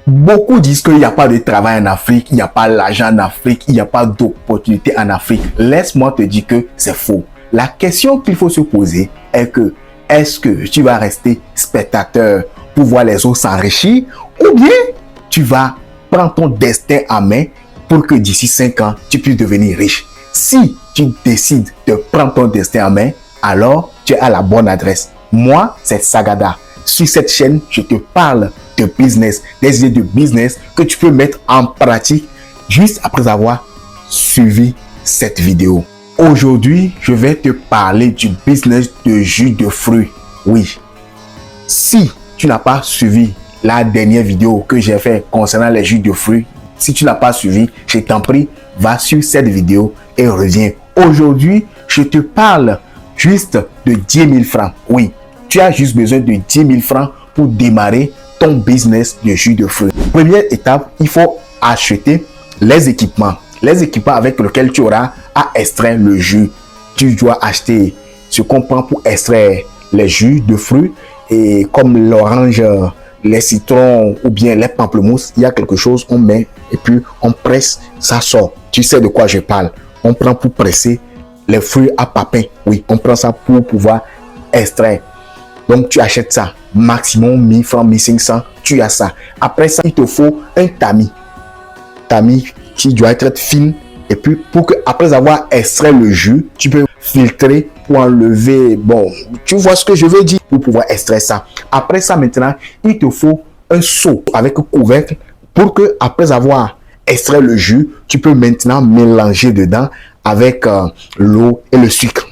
Beaucoup disent qu'il n'y a pas de travail en Afrique, il n'y a pas l'argent en Afrique, il n'y a pas d'opportunité en Afrique. Laisse-moi te dire que c'est faux. La question qu'il faut se poser est que est-ce que tu vas rester spectateur pour voir les autres s'enrichir ou bien tu vas prendre ton destin en main pour que d'ici 5 ans, tu puisses devenir riche. Si tu décides de prendre ton destin en main, alors tu es à la bonne adresse. Moi, c'est Sagada. Sur cette chaîne, je te parle de business, des idées de business que tu peux mettre en pratique juste après avoir suivi cette vidéo. Aujourd'hui, je vais te parler du business de jus de fruits. Oui, si tu n'as pas suivi la dernière vidéo que j'ai fait concernant les jus de fruits, si tu n'as pas suivi, je t'en prie, va sur cette vidéo et reviens. Aujourd'hui, je te parle juste de 10 000 francs. Oui, tu as juste besoin de 10 000 francs pour démarrer ton business de jus de fruits. Première étape, il faut acheter les équipements. Les équipements avec lesquels tu auras à extraire le jus. Tu dois acheter ce qu'on prend pour extraire les jus de fruits. Et comme l'orange, les citrons ou bien les pamplemousses, il y a quelque chose, on met et puis on presse, ça sort. Tu sais de quoi je parle. On prend pour presser les fruits à papin. Oui, on prend ça pour pouvoir extraire. Donc, tu achètes ça. Maximum 1000 francs, 1500. Tu as ça. Après ça, il te faut un tamis. Tamis qui doit être fine. Et puis, pour que, après avoir extrait le jus, tu peux filtrer pour enlever. Bon, tu vois ce que je veux dire pour pouvoir extraire ça. Après ça, maintenant, il te faut un seau avec un couvercle pour que, après avoir extrait le jus, tu peux maintenant mélanger dedans avec l'eau et le sucre.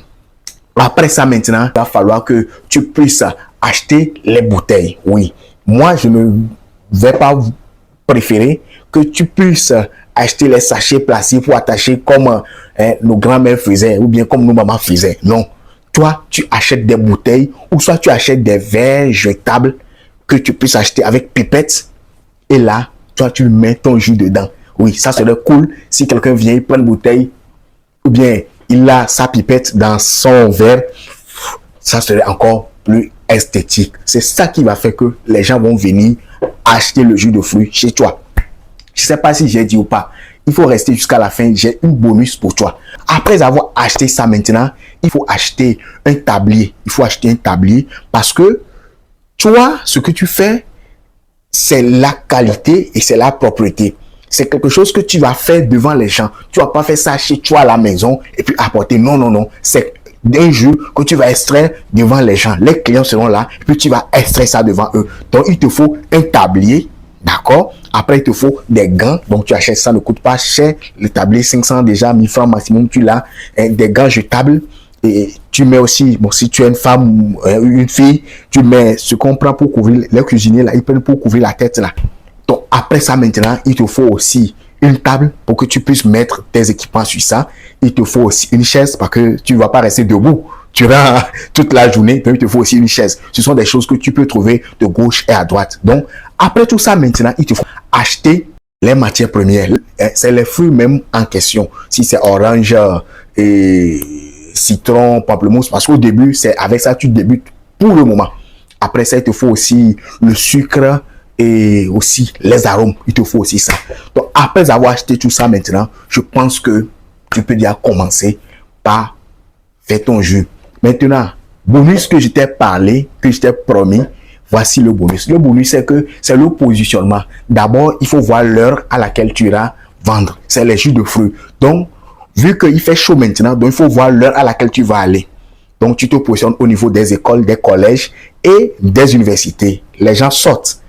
Après ça, maintenant, il va falloir que tu puisses acheter les bouteilles. Oui, moi, je ne vais pas préférer que tu puisses acheter les sachets plastiques pour attacher comme nos grands-mères faisaient ou bien comme nos mamans faisaient. Non, toi, tu achètes des bouteilles ou soit tu achètes des verres jetables que tu puisses acheter avec pipette et là, toi, tu mets ton jus dedans. Oui, ça serait cool si quelqu'un vient, il prend une bouteille ou bien il a sa pipette dans son verre, ça serait encore plus esthétique. C'est ça qui va faire que les gens vont venir acheter le jus de fruits chez toi. Je ne sais pas si j'ai dit ou pas. Il faut rester jusqu'à la fin. J'ai une bonus pour toi. Après avoir acheté ça maintenant, il faut acheter un tablier. Il faut acheter un tablier parce que toi, ce que tu fais, c'est la qualité et c'est la propreté. C'est quelque chose que tu vas faire devant les gens. Tu vas pas faire ça chez toi à la maison et puis apporter. Non, non, non. C'est un jus que tu vas extraire devant les gens. Les clients seront là et puis tu vas extraire ça devant eux. Donc, il te faut un tablier. D'accord? Après, il te faut des gants. Donc, tu achètes ça, ne coûte pas cher. Le tablier, 500 déjà, 1000 francs maximum. Tu l'as. Des gants jetables. Et tu mets aussi, bon, si tu es une femme ou une fille, tu mets ce qu'on prend pour couvrir les cuisiniers là. Ils prennent pour couvrir la tête là. Donc, après ça, maintenant, il te faut aussi une table pour que tu puisses mettre tes équipements sur ça. Il te faut aussi une chaise parce que tu ne vas pas rester debout. Tu vas toute la journée, donc il te faut aussi une chaise. Ce sont des choses que tu peux trouver de gauche et à droite. Donc, après tout ça, maintenant, il te faut acheter les matières premières. C'est les fruits même en question. Si c'est orange et citron, pamplemousse, parce qu'au début, c'est avec ça tu débutes pour le moment. Après ça, il te faut aussi le sucre et aussi les arômes. Il te faut aussi ça. Donc, après avoir acheté tout ça maintenant, je pense que tu peux déjà commencer par faire ton jus. Maintenant, bonus que je t'ai parlé, que je t'ai promis, voici le bonus. Le bonus, c'est que c'est le positionnement. D'abord, il faut voir l'heure à laquelle tu iras vendre. C'est les jus de fruits. Donc, vu qu'il fait chaud maintenant, donc il faut voir l'heure à laquelle tu vas aller. Donc, tu te positionnes au niveau des écoles, des collèges et des universités. Les gens sortent.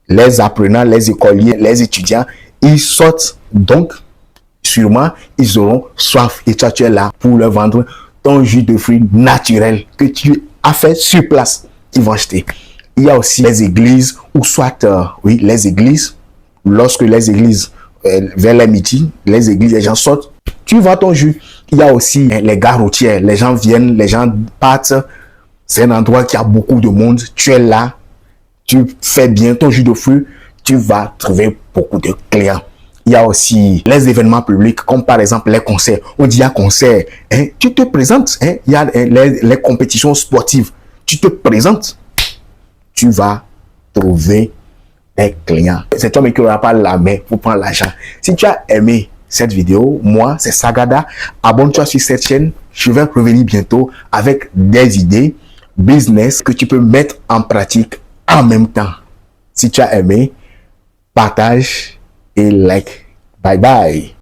Les apprenants, les écoliers, les étudiants, ils sortent. Donc, sûrement, ils auront soif. Et toi, tu es là pour leur vendre ton jus de fruits naturel que tu as fait sur place. Ils vont acheter. Il y a aussi les églises, ou soit, oui, les églises. Lorsque les églises, vers les midi, les églises, les gens sortent, tu vends ton jus. Il y a aussi les gares routières. Les gens viennent, les gens partent. C'est un endroit qui a beaucoup de monde. Tu es là, tu fais bien ton jus de fruits, tu vas trouver beaucoup de clients. Il y a aussi les événements publics, comme par exemple les concerts. On dit à concert, hein, tu te présentes. Hein, il y a les compétitions sportives. Tu te présentes. Tu vas trouver des clients. C'est toi qui n'aura pas la main pour prendre l'argent. Si tu as aimé cette vidéo, moi, c'est Sagada. Abonne-toi sur cette chaîne. Je vais revenir bientôt avec des idées business que tu peux mettre en pratique en même temps. Si tu as aimé, partage et like. Bye bye.